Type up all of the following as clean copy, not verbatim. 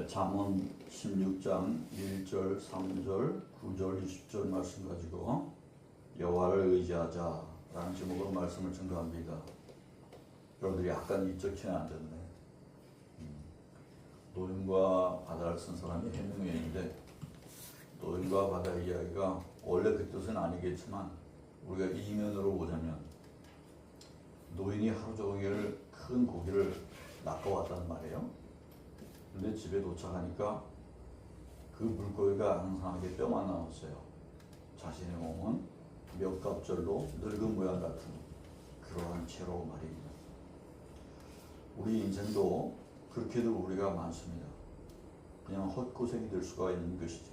잠언 16장 1절, 3절, 9절, 20절 말씀 가지고 여호와를 의지하자라는 제목으로 말씀을 증거합니다. 여러분들이 약간 입적치는 않던데 노인과 바다를 쓴 사람이 해명웨이인데 노인과 바다 이야기가 원래 그 뜻은 아니겠지만 우리가 이면으로 보자면 노인이 하루 종일 큰 고기를 낚아왔단 말이에요. 근데 집에 도착하니까 그 물고기가 앙상하게 뼈만 남았어요. 자신의 몸은 몇갑절로 늙은 모양 같은 그러한 채로 말입니다. 우리 인생도 그렇게도 우리가 많습니다. 그냥 헛고생이 될 수가 있는 것이죠.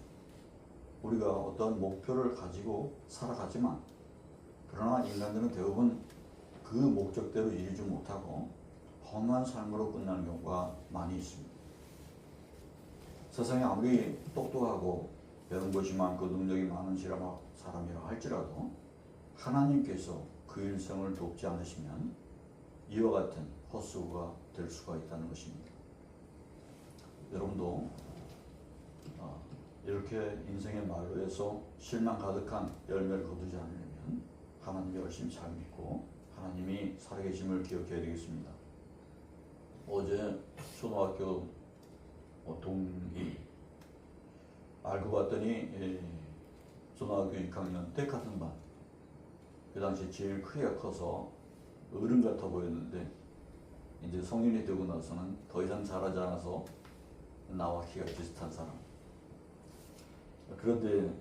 우리가 어떤 목표를 가지고 살아가지만 그러나 인간들은 대부분 그 목적대로 이루지 못하고 험한 삶으로 끝나는 경우가 많이 있습니다. 세상에 아무리 똑똑하고 배운 것이 많고 능력이 많은 사람이라 할지라도 하나님께서 그 일생을 돕지 않으시면 이와 같은 헛수고가 될 수가 있다는 것입니다. 여러분도 이렇게 인생의 말로에서 실망 가득한 열매를 거두지 않으려면 하나님을 열심히 잘 믿고 하나님이 살아계심을 기억해야 되겠습니다. 어제 초등학교 동기 알고 봤더니 초등학교 6학년 때 같은 반. 그 당시 제일 크기가 커서 어른 같아 보였는데 이제 성인이 되고 나서는 더 이상 자라지 않아서 나와 키가 비슷한 사람. 그런데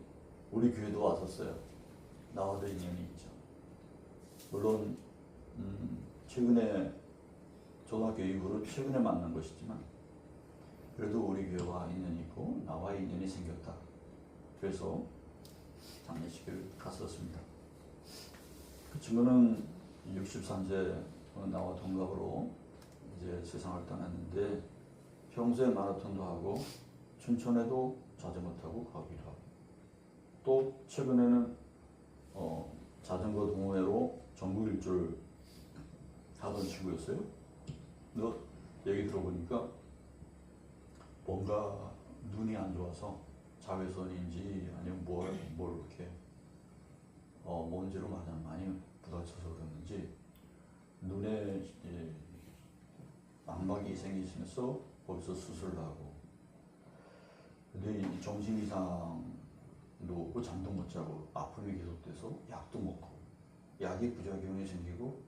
우리 교회도 왔었어요. 나와도 인연이 있죠. 물론 최근에 초등학교 이후로 최근에 만난 것이지만 그래도 우리 교회와 인연이 있고 나와 인연이 생겼다. 그래서 장례식을 갔었습니다. 그 친구는 63세 나와 동갑으로 이제 세상을 떠났는데 평소에 마라톤도 하고 춘천에도 자전거 타고 가기도 하고 또 최근에는 자전거 동호회로 전국 일주를 하던 친구였어요. 너 얘기 들어보니까 뭔가 눈이 안 좋아서 자외선인지 아니면 뭘 이렇게 먼지로 많이 부딪혀서 그랬는지 눈에 망막이 생기면서 거기서 수술을 하고 근데 이 정신 이상도 없고 잠도 못 자고 아픔이 계속돼서 약도 먹고 약이 부작용이 생기고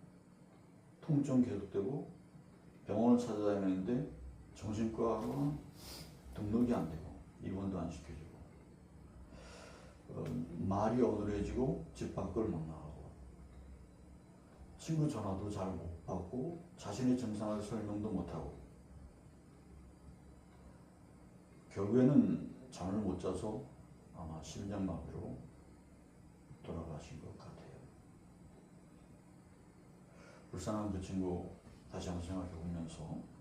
통증 계속되고 병원을 찾아다니는데 정신과는 등록이 안 되고 입원도 안 시켜주고 말이 어눌해지고 집 밖을 못 나가고 친구 전화도 잘 못 받고 자신의 증상을 설명도 못하고 결국에는 잠을 못 자서 아마 심장마비로 돌아가신 것 같아요. 불쌍한 그 친구 다시 한번 생각해 보면서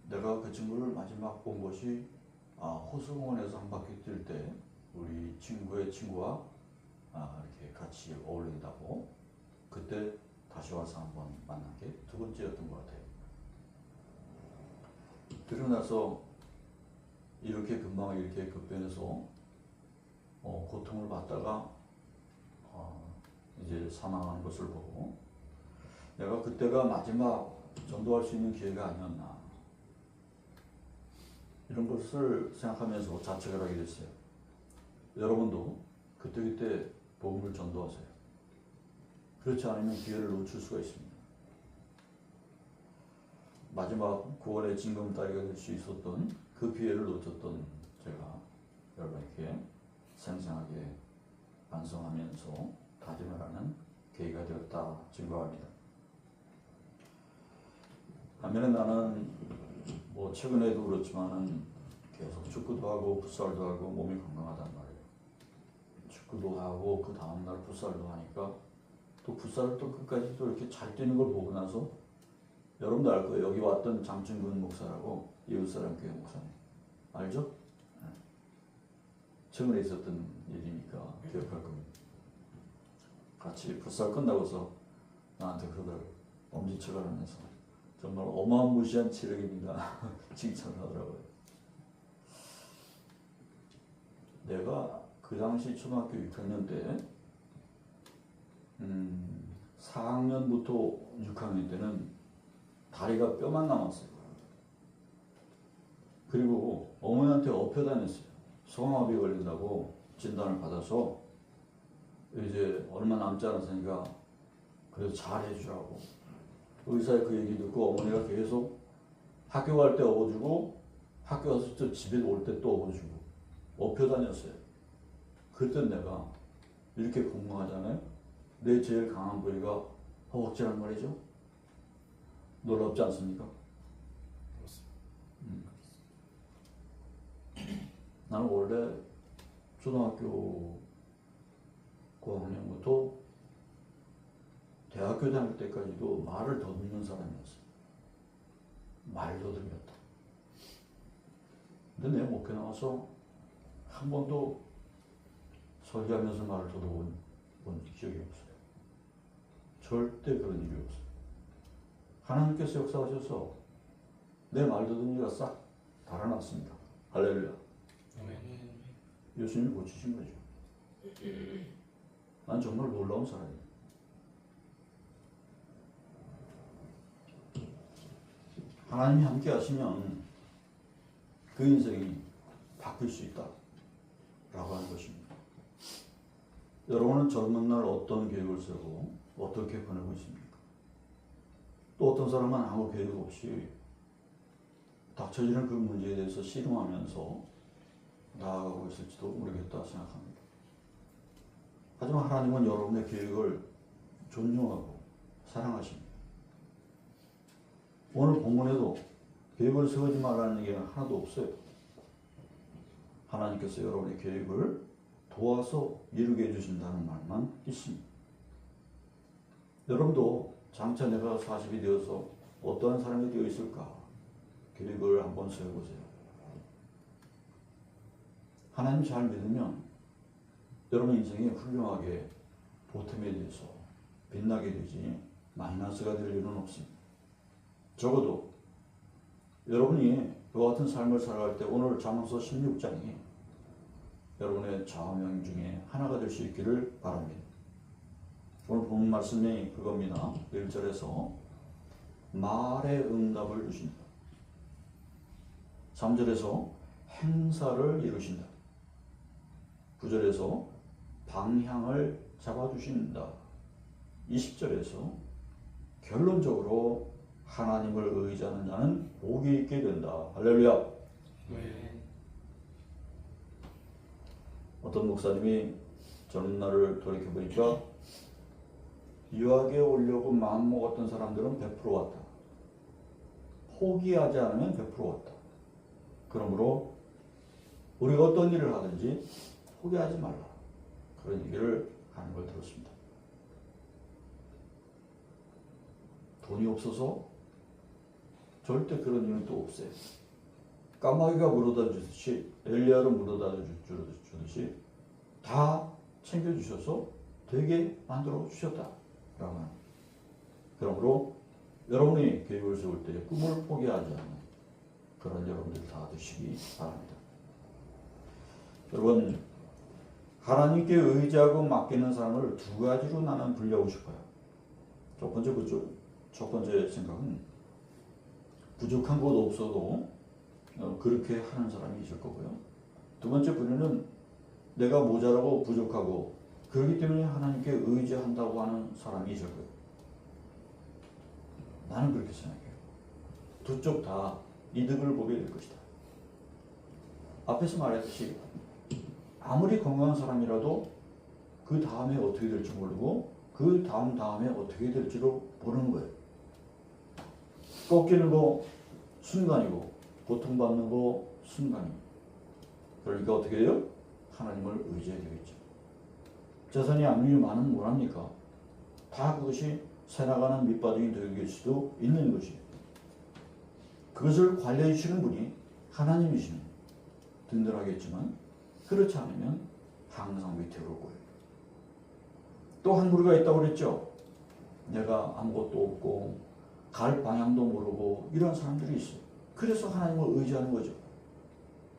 내가 그 친구를 마지막 본 것이 호수공원에서 한 바퀴 뛸 때 우리 친구의 친구와 이렇게 같이 어울린다고 그때 다시 와서 한번 만난 게 두 번째였던 것 같아요. 그러고 나서 이렇게 금방 이렇게 급변해서 고통을 받다가 이제 사망하는 것을 보고 내가 그때가 마지막 전도할 수 있는 기회가 아니었나 이런 것을 생각하면서 자책을 하게 됐어요. 여러분도 그때그때 복음을 전도하세요. 그렇지 않으면 기회를 놓칠 수가 있습니다. 마지막 구원의 징검다리가 될 수 있었던 그 기회를 놓쳤던 제가 여러분에게 생생하게 반성하면서 다짐을 하는 계기가 되었다 증거합니다. 반면에 나는 최근에도 그렇지만은 계속 축구도 하고 풋살도 하고 몸이 건강하단 말이에요. 축구도 하고 그 다음날 풋살도 하니까 또 풋살을 또 끝까지 또 이렇게 잘 뛰는 걸 보고 나서 여러분도 알 거예요. 여기 왔던 장충근 목사라고 이웃사람교회 목사님 알죠? 네. 최근에 있었던 일이니까 기억할 겁니다. 같이 풋살 끝나고서 나한테 그러더라고요. 엄지척을 하면서 정말 어마무시한 체력입니다. 칭찬을 하더라고요. 내가 그 당시 초등학교 6학년 때 4학년부터 6학년 때는 다리가 뼈만 남았어요. 그리고 어머니한테 업혀 다녔어요. 성화합이 걸린다고 진단을 받아서 이제 얼마 남지 않았으니까 그래도 잘 해주라고 의사의 그 얘기 듣고 어머니가 계속 학교 갈 때 업어주고 학교 가서 또 집에 올 때 또 업어주고 업혀 다녔어요. 그때 내가 이렇게 건강하잖아요. 내 제일 강한 부위가 허벅지란 말이죠. 놀랍지 않습니까? 나는 원래 초등학교 고학년부터 대학교 다닐 때까지도 말을 더듬는 사람이었어요. 말더듬이었다. 근데 내 목회 나와서 한 번도 설교하면서 말을 더듬은 기억이 없어요. 절대 그런 일이 없어요. 하나님께서 역사하셔서 내 말더듬이가 싹 달아났습니다. 할렐루야. 예수님이 고치신 거죠. 난 정말 놀라운 사람이에요. 하나님이 함께 하시면 그 인생이 바뀔 수 있다 라고 하는 것입니다. 여러분은 젊은 날 어떤 계획을 세우고 어떻게 보내고 있습니까? 또 어떤 사람은 아무 계획 없이 닥쳐지는 그 문제에 대해서 씨름하면서 나아가고 있을지도 모르겠다 생각합니다. 하지만 하나님은 여러분의 계획을 존중하고 사랑하십니다. 오늘 본문에도 계획을 세우지 말라는 얘기가 하나도 없어요. 하나님께서 여러분의 계획을 도와서 이루게 해주신다는 말만 있습니다. 여러분도 장차 내가 40이 되어서 어떠한 사람이 되어 있을까 계획을 한번 세워보세요. 하나님 잘 믿으면 여러분 인생이 훌륭하게 보탬에 대해서 빛나게 되지 마이너스가 될 일은 없습니다. 적어도 여러분이 그와 같은 삶을 살아갈 때 오늘 잠언서 16장이 여러분의 좌우명 중에 하나가 될 수 있기를 바랍니다. 오늘 본 말씀이 그겁니다. 1절에서 말의 응답을 주신다. 3절에서 행사를 이루신다. 9절에서 방향을 잡아주신다. 20절에서 결론적으로 하나님을 의지하는 자는 복이 있게 된다. 할렐루야. 네. 어떤 목사님이 젊은 날을 돌이켜보니까 유학에 오려고 마음먹었던 사람들은 100% 왔다. 포기하지 않으면 100% 왔다. 그러므로 우리가 어떤 일을 하든지 포기하지 말라. 그런 얘기를 하는 걸 들었습니다. 돈이 없어서 절대 그런 일은 또 없어요. 까마귀가 물어다 주듯이 엘리야를 물어다 주듯이 다 챙겨주셔서 되게 만들어 주셨다. 라고 합니다. 그러므로 여러분이 계획을 세울 때 꿈을 포기하지 않는 그런 여러분들이 다 되시기 바랍니다. 여러분, 하나님께 의지하고 맡기는 사람을 두 가지로 나는 분류하고 싶어요. 첫 번째 생각은 부족한 것 없어도 그렇게 하는 사람이 있을 거고요. 두 번째 분류는 내가 모자라고 부족하고 그렇기 때문에 하나님께 의지한다고 하는 사람이 있을 거예요. 나는 그렇게 생각해요. 두 쪽 다 이득을 보게 될 것이다. 앞에서 말했듯이 아무리 건강한 사람이라도 그 다음에 어떻게 될지 모르고 그 다음에 어떻게 될지로 보는 거예요. 꺾이는 거 순간이고 고통받는 거 순간이고 그러니까 어떻게 해요? 하나님을 의지해야 되겠죠. 재산이 아무리 많으면 뭐합니까? 다 그것이 새나가는 밑바닥이 되길 수도 있는 것이에요. 그것을 관리해 주시는 분이 하나님이시면 든든하겠지만 그렇지 않으면 항상 위태로울 거예요. 또 한 무리가 있다고 그랬죠. 내가 아무것도 없고 갈 방향도 모르고 이런 사람들이 있어요. 그래서 하나님을 의지하는 거죠.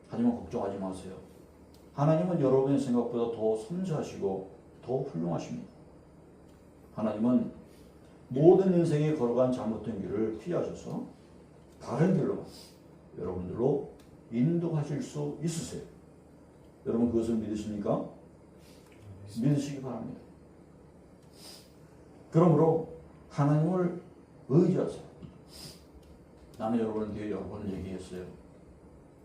하지만 걱정하지 마세요. 하나님은 여러분의 생각보다 더 섬세하시고 더 훌륭하십니다. 하나님은 모든 인생에 걸어간 잘못된 길을 피하셔서 바른 길로 여러분들로 인도하실 수 있으세요. 여러분 그것을 믿으십니까? 믿으시기 바랍니다. 그러므로 하나님을 의지하세요. 나는 여러분에게 여러 번 얘기했어요.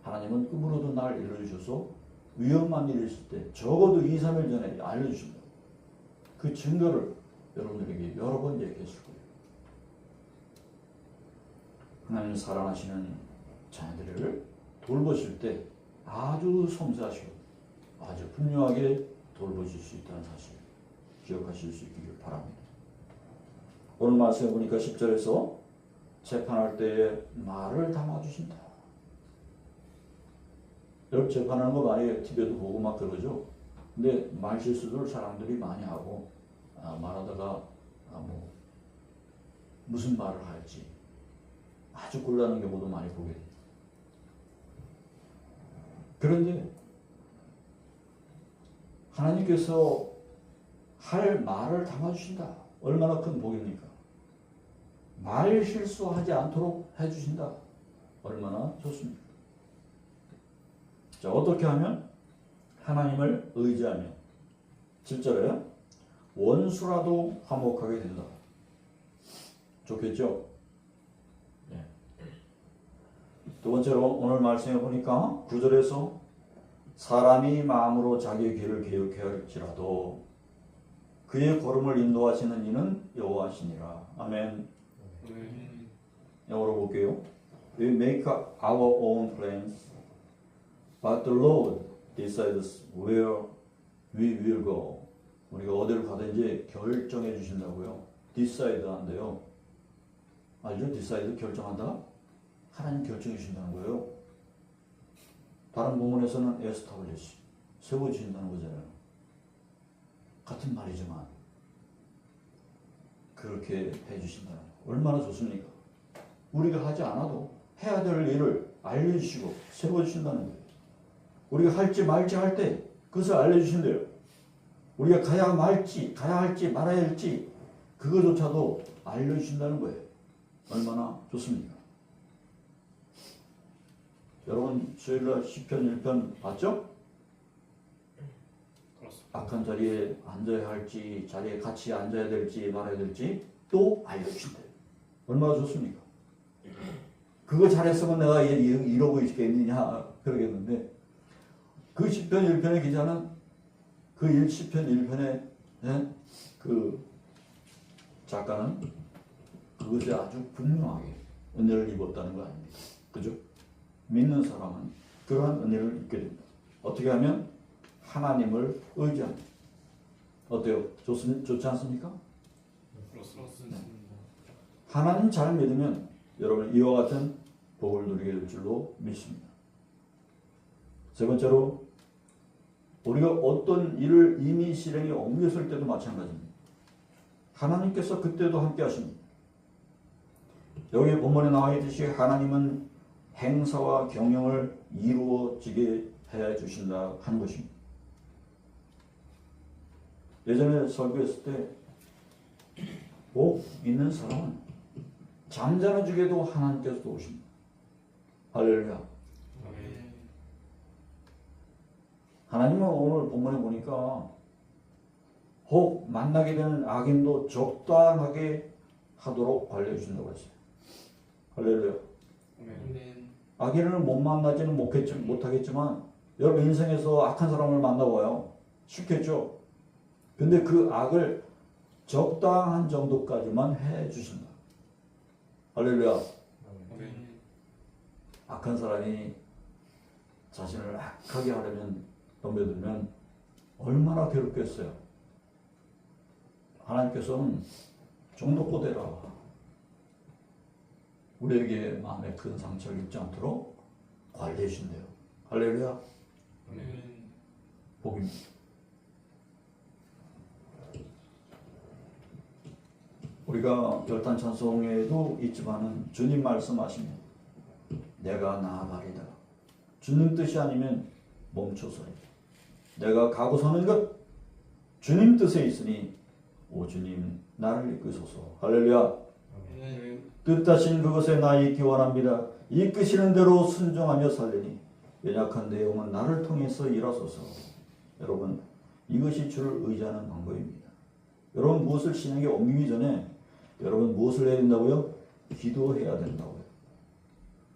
하나님은 꿈으로도 날 일러주셔서 위험한 일이 있을 때 적어도 2, 3일 전에 알려주신다. 그 증거를 여러분들에게 여러 번 얘기했을 거예요. 하나님 사랑하시는 자녀들을 돌보실 때 아주 섬세하시고 아주 분명하게 돌보실 수 있다는 사실 기억하실 수 있기를 바랍니다. 오늘 말씀해 보니까 10절에서 재판할 때에 말을 담아주신다. 여러분 재판하는 거 많이 TV에도 보고 막 그러죠. 근데 말 실수를 사람들이 많이 하고 말하다가 무슨 말을 할지 아주 곤란한 경우도 많이 보게 됩니다. 그런데 하나님께서 할 말을 담아주신다. 얼마나 큰 복입니까? 말 실수하지 않도록 해주신다. 얼마나 좋습니까? 자, 어떻게 하면? 하나님을 의지하면 7절에 원수라도 화목하게 된다. 좋겠죠? 네. 두 번째로 오늘 말씀해 보니까 9절에서 사람이 마음으로 자기의 길을 개혁해 할지라도 그의 걸음을 인도하시는 이는 여호와시니라. 아멘. 영어로 볼게요. We make our own plans, but the Lord decides where we will go. 우리가 어디를 가든지 결정해 주신다고요. decide 한대요. 알죠? decide 결정한다. 하나님 결정해 주신다는 거예요. 다른 본문에서는 establish 세워주신다는 거잖아요. 같은 말이지만 그렇게 해주신다는 거 얼마나 좋습니까? 우리가 하지 않아도 해야 될 일을 알려주시고 세워주신다는 거예요. 우리가 할지 말지 할 때 그것을 알려주신대요. 우리가 가야 할지 말아야 할지 그거조차도 알려주신다는 거예요. 얼마나 좋습니까? 여러분 수요일날 시편 1편 봤죠? 악한 자리에 앉아야 할지 자리에 같이 앉아야 될지 말아야 될지 또 알려주신대요. 얼마나 좋습니까? 그거 잘했으면 내가 이러고 있겠느냐 그러겠는데 그 시편 1편의 기자는 그 시편 1편의 그 작가는 그것에 아주 분명하게 은혜를 입었다는 거 아닙니까? 그죠? 믿는 사람은 그러한 은혜를 입게 됩니다. 어떻게 하면? 하나님을 의지합니다. 어때요? 좋지 않습니까? 그렇습니다. 하나님 잘 믿으면 여러분 이와 같은 복을 누리게 될 줄로 믿습니다. 세 번째로 우리가 어떤 일을 이미 실행에 옮겼을 때도 마찬가지입니다. 하나님께서 그때도 함께 하십니다. 여기 본문에 나와 있듯이 하나님은 행사와 경영을 이루어지게 해 주신다 하는 것입니다. 예전에 설교했을 때 복 있는 사람은 잠자는 중에도 하나님께서 도우십니다. 할렐루야. 하나님은 오늘 본문에 보니까 혹 만나게 되는 악인도 적당하게 하도록 관리해 주신다고 했어요. 할렐루야. 악인을 못 만나지는 못하겠지만 여러분 인생에서 악한 사람을 만나봐요. 쉽겠죠? 근데 그 악을 적당한 정도까지만 해 주신다. 할렐루야. 악한 사람이 자신을 악하게 하려면 넘겨들면 얼마나 괴롭겠어요. 하나님께서는 종독고대라 우리에게 마음에 큰 상처를 입지 않도록 관리해 주신대요. 할렐루야. 복입니다. 우리가 결단 찬송에도 있지만은 주님 말씀하시면 내가 나아가리다. 주님 뜻이 아니면 멈춰서리. 내가 가고 서는 것 주님 뜻에 있으니 오 주님 나를 이끄소서. 할렐루야. 뜻하신 그것에 나 있기 원합니다. 이끄시는 대로 순종하며 살리니 연약한 내용은 나를 통해서 일하소서. 여러분 이것이 주를 의지하는 방법입니다. 여러분 무엇을 신에게 옮기기 전에 여러분 무엇을 해야 된다고요? 기도해야 된다고요.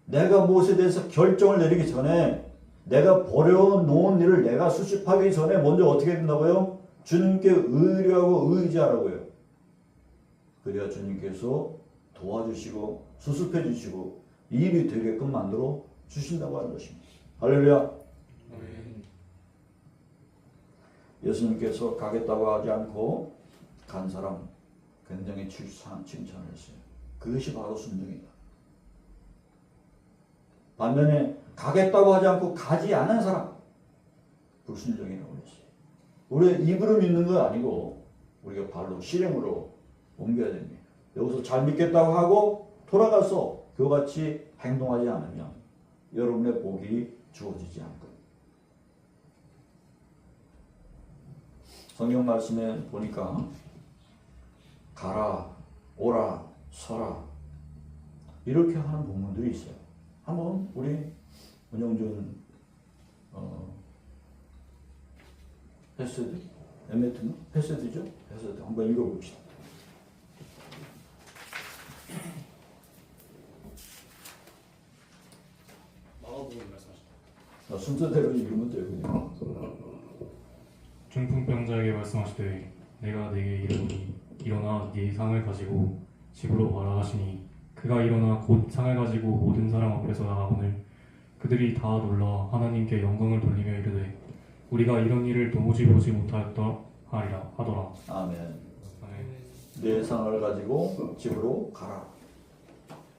내가 무엇에 대해서 결정을 내리기 전에 내가 버려놓은 일을 내가 수습하기 전에 먼저 어떻게 해야 된다고요? 주님께 의뢰하고 의지하라고요. 그래야 주님께서 도와주시고 수습해 주시고 일이 되게끔 만들어 주신다고 하는 것입니다. 할렐루야. 예수님께서 가겠다고 하지 않고 간 사람 굉장히 칭찬을 했어요. 그것이 바로 순종이다. 반면에 가겠다고 하지 않고 가지 않은 사람 불순종이라고 했어요. 우리 입으로 믿는 거 아니고 우리가 발로 실행으로 옮겨야 됩니다. 여기서 잘 믿겠다고 하고 돌아가서 그와 같이 행동하지 않으면 여러분의 복이 주어지지 않을 겁니다. 성경 말씀에 보니까 가라, 오라, 서라 이렇게 하는 본문들이 있어요. 한번 우리 문영준 헤세드, 에메트는 헤세드죠? 헤세드 한번 읽어봅시다. 마가복음 말씀하시죠. 순서대로 읽으면 돼요. 그냥. 중풍병자에게 말씀하시되 내가 내게 이르노니 일어나 네 상을 가지고 집으로 가라 하시니 그가 일어나 곧 상을 가지고 모든 사람 앞에서 나가오늘 그들이 다 놀라 하나님께 영광을 돌리며 이르되 우리가 이런 일을 도무지 보지 못하였다 하더라. 아멘. 아멘. 내 상을 가지고 집으로 가라.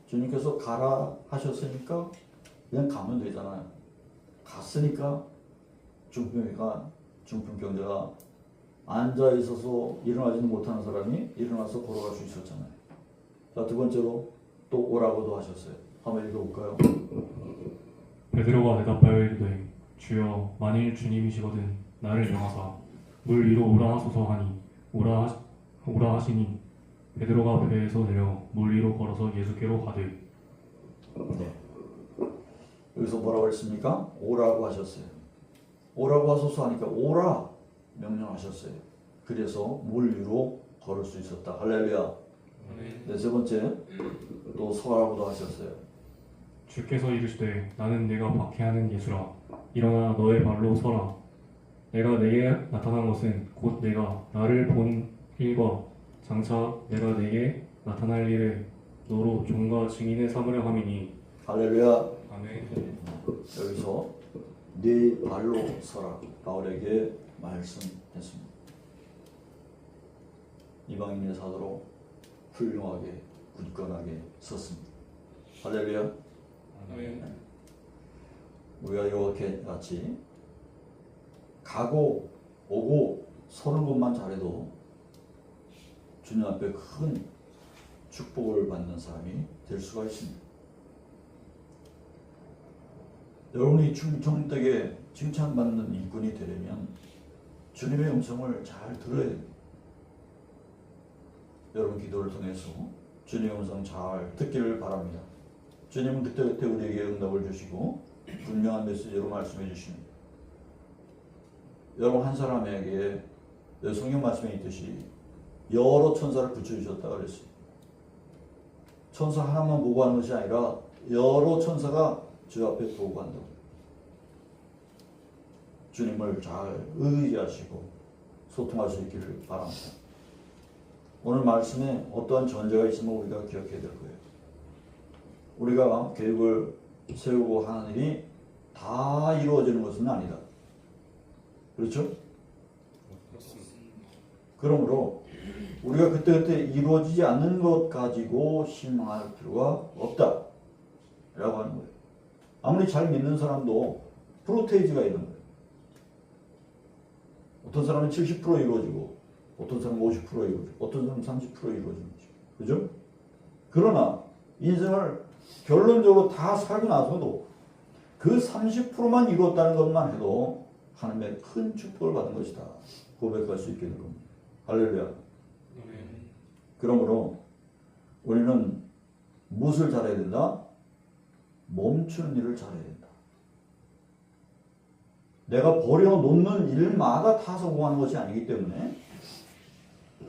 주님께서 가라 하셨으니까 그냥 가면 되잖아요. 갔으니까 중풍병자가 앉아 있어서 일어나지는 못하는 사람이 일어나서 걸어갈 수 있었잖아요. 자, 두 번째로 또 오라고도 하셨어요. 한번 읽어볼까요? 베드로가 대답하여 이르되 주여 만일 주님이시거든 나를 명하사 물 위로 오라 하소서 하니 오라 하시니 베드로가 배에서 내려 물 위로 걸어서 예수께로 가되. 네. 여기서 뭐라고 했습니까? 오라고 하셨어요. 오라고 하소서 하니까 오라 명령하셨어요. 그래서 물 위로 걸을 수 있었다. 할렐루야. 네, 세 번째 또 서라고도 하셨어요. 주께서 이르시되 나는 내가 박해하는 예수라 일어나 너의 발로 서라. 내가 내게 나타난 것은 곧 내가 나를 본 일과 장차 내가 내게 나타날 일을 너로 종과 증인의 삼으려 함이니. 할렐루야. 아멘. 여기서 네 발로 서라 바울에게 말씀했습니다. 이방인의 사도로 훌륭하게 굳건하게 섰습니다. 할렐루야. 아멘. 우리가 이렇게 같이 가고 오고 서는 것만 잘해도 주님 앞에 큰 축복을 받는 사람이 될 수가 있습니다. 여러분이 충성되게 칭찬받는 일꾼이 되려면 주님의 음성을 잘 들어야 됩니다. 여러분 기도를 통해서 주님의 음성 잘 듣기를 바랍니다. 주님은 그때그때 우리에게 응답을 주시고 분명한 메시지로 말씀해 주십니다. 여러분 한 사람에게 성경 말씀에 있듯이 여러 천사를 붙여주셨다고 그랬어요. 천사 하나만 보고하는 것이 아니라 여러 천사가 주 앞에 보고한다고. 주님을 잘 의지하시고 소통할 수 있기를 바랍니다. 오늘 말씀에 어떠한 전제가 있으면 우리가 기억해야 될 거예요. 우리가 계획을 세우고 하는 일이 다 이루어지는 것은 아니다. 그렇죠? 그러므로 우리가 그때그때 이루어지지 않는 것 가지고 실망할 필요가 없다 라고 하는 거예요. 아무리 잘 믿는 사람도 프로테이지가 있는 거예요. 어떤 사람은 70% 이루어지고 어떤 사람은 50% 이루어지고 어떤 사람은 30% 이루어지는 거죠. 그죠? 그러나 인생을 결론적으로 다 살고 나서도 그 30%만 이루었다는 것만 해도 하나님의 큰 축복을 받은 것이다. 고백할 수 있게 될 겁니다. 할렐루야. 아멘. 그러므로 우리는 무엇을 잘해야 된다? 멈추는 일을 잘해야 된다. 내가 버려놓는 일마다 다 성공하는 것이 아니기 때문에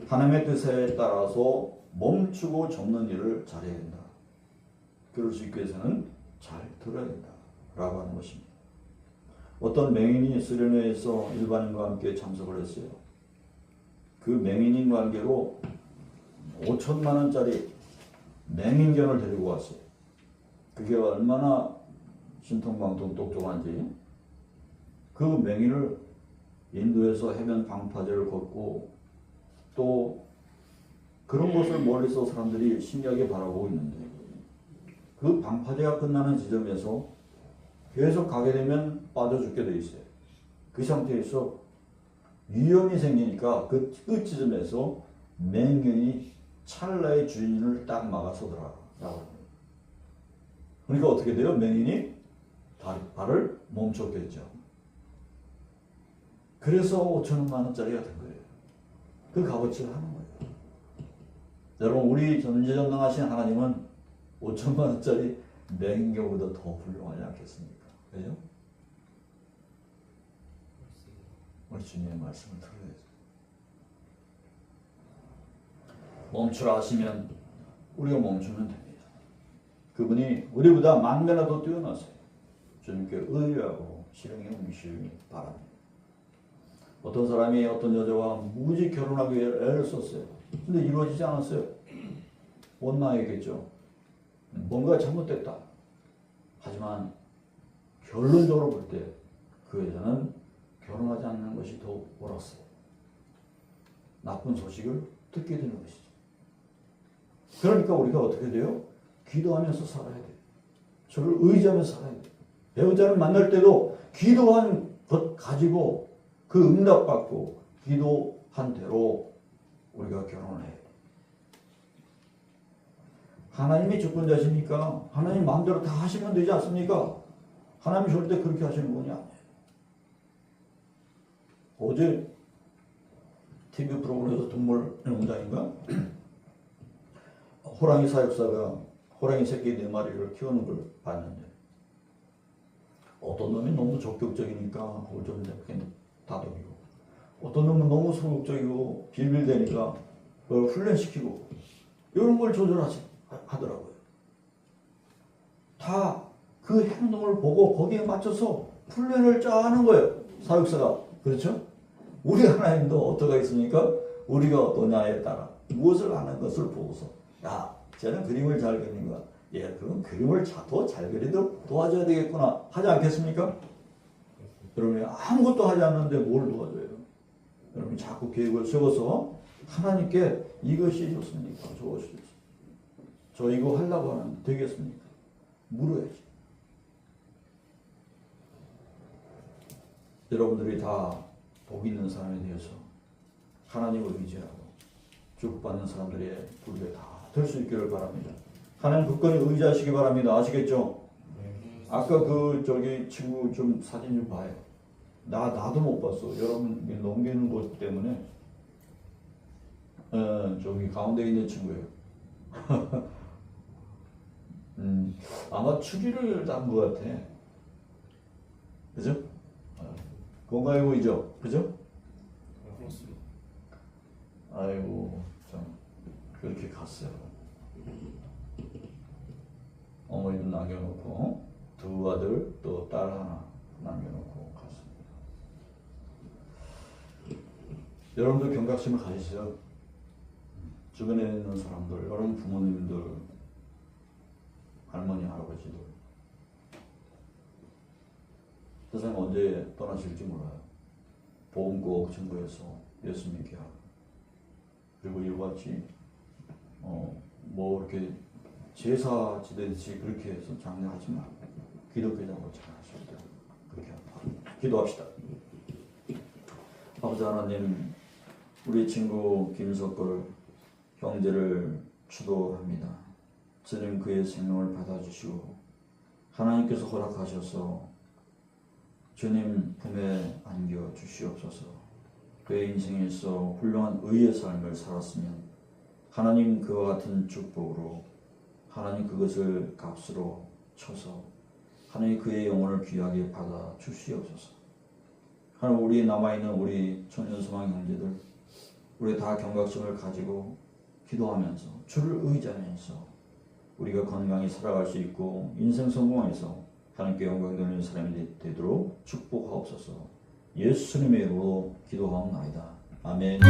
하나님의 뜻에 따라서 멈추고 접는 일을 잘해야 된다. 그럴 수 있기 위해서는 잘 들어야 된다. 라고 하는 것입니다. 어떤 맹인이 수련회에서 일반인과 함께 참석을 했어요. 그 맹인인 관계로 5천만 원짜리 맹인견을 데리고 왔어요. 그게 얼마나 신통방통 똑똑한지. 그 맹인을 인도에서 해변 방파제를 걷고 또 그런 것을 멀리서 사람들이 신기하게 바라보고 있는데 그 방파제가 끝나는 지점에서 계속 가게 되면 빠져 죽게 돼 있어요. 그 상태에서 위험이 생기니까 그 끝 지점에서 맹견이 찰나의 주인을 딱 막아서더라. 그러니까 어떻게 돼요? 맹인이 발을 멈췄겠죠. 그래서 5천만 원짜리가 된 거예요. 그 값어치를 하는 거예요. 여러분, 우리 전지전능하신 하나님은 5천만 원짜리 맹인견보다 더 훌륭하지 않겠습니까? 그죠? 우리 주님의 말씀을 들어야죠. 멈추라 하시면 우리가 멈추면 됩니다. 그분이 우리보다 만배나 더 뛰어나세요. 주님께 의뢰하고 실행에 옮기시기 바랍니다. 어떤 사람이 어떤 여자와 무지 결혼하기 위해 애를 썼어요. 근데 이루어지지 않았어요. 원망했겠죠. 뭔가 잘못됐다. 하지만 결론적으로 볼 때 그 여자는 결혼하지 않는 것이 더 옳았어요. 나쁜 소식을 듣게 되는 것이죠. 그러니까 우리가 어떻게 돼요? 기도하면서 살아야 돼요. 저를 의지하면서 살아야 돼요. 배우자를 만날 때도 기도한 것 가지고 그 응답받고 기도한 대로 우리가 결혼을 해야 돼요. 하나님이 주권자십니까? 하나님 마음대로 다 하시면 되지 않습니까? 하나님이 절대 그렇게 하시는 분이 아니에요. 어제 TV 프로그램에서 동물 농장인가? 호랑이 사육사가 호랑이 새끼 4마리를 키우는 걸 봤는데 어떤 놈이 너무 적극적이니까 그걸 좀 이렇게 다독이고 어떤 놈은 너무 소극적이고 빌빌대니까 그걸 훈련시키고 이런 걸 조절하더라고요. 다 그 행동을 보고 거기에 맞춰서 훈련을 짜는 거예요. 사육사가. 그렇죠? 우리 하나님도 어떻게 있습니까? 우리가 어떠냐에 따라 무엇을 하는 것을 보고서 야, 쟤는 그림을 잘 그리는 거야. 예, 그럼 그림을 더 잘 그리도록 도와줘야 되겠구나 하지 않겠습니까? 여러분이 아무것도 하지 않는데 뭘 도와줘요? 여러분이 자꾸 계획을 세워서 하나님께 이것이 좋습니까? 저것이 좋습니까? 저 이거 하려고 하는데 되겠습니까? 물어야지. 여러분들이 다 복 있는 사람에 대해서 하나님을 의지하고 축복받는 사람들의 부류에 다 될 수 있기를 바랍니다. 하나님 굳건히 의지하시기 바랍니다. 아시겠죠? 아까 그 친구 좀 사진 좀 봐요. 나도 못 봤어. 여러분 넘기는 것 때문에 저기 가운데 있는 친구예요. 아마 추리를 딴 것 같아. 그죠? 건강해 보이죠? 그죠? 그렇습니다. 아이고 참 그렇게 갔어요. 어머니도 남겨놓고 2 아들 또 딸 하나 남겨놓고 갔습니다. 여러분들 경각심을 가지세요. 주변에 있는 사람들, 여러분 부모님들, 할머니, 할아버지들 세상 언제 떠나실지 몰라요. 복음 꼭 증거해서 예수 믿게 하고 그리고 이와 같이 뭐 이렇게 제사 지내듯이 그렇게 해서 장려하지 말고 기독교적으로 잘 하실 때 그렇게 합니다. 기도합시다. 아버지 하나님, 우리 친구 김석걸 형제를 추도합니다. 주님 그의 생명을 받아주시고 하나님께서 허락하셔서 주님 품에 안겨 주시옵소서. 그의 인생에서 훌륭한 의의 삶을 살았으면 하나님 그와 같은 축복으로 하나님 그것을 값으로 쳐서 하나님 그의 영혼을 귀하게 받아 주시옵소서. 하나님 우리 남아있는 우리 청년소망 형제들 우리 다 경각심을 가지고 기도하면서 주를 의지하면서 우리가 건강히 살아갈 수 있고 인생 성공해서 하나님께 영광 돌리는 사람이 되도록 축복하옵소서. 예수님의 이름으로 기도하옵나이다. 아멘.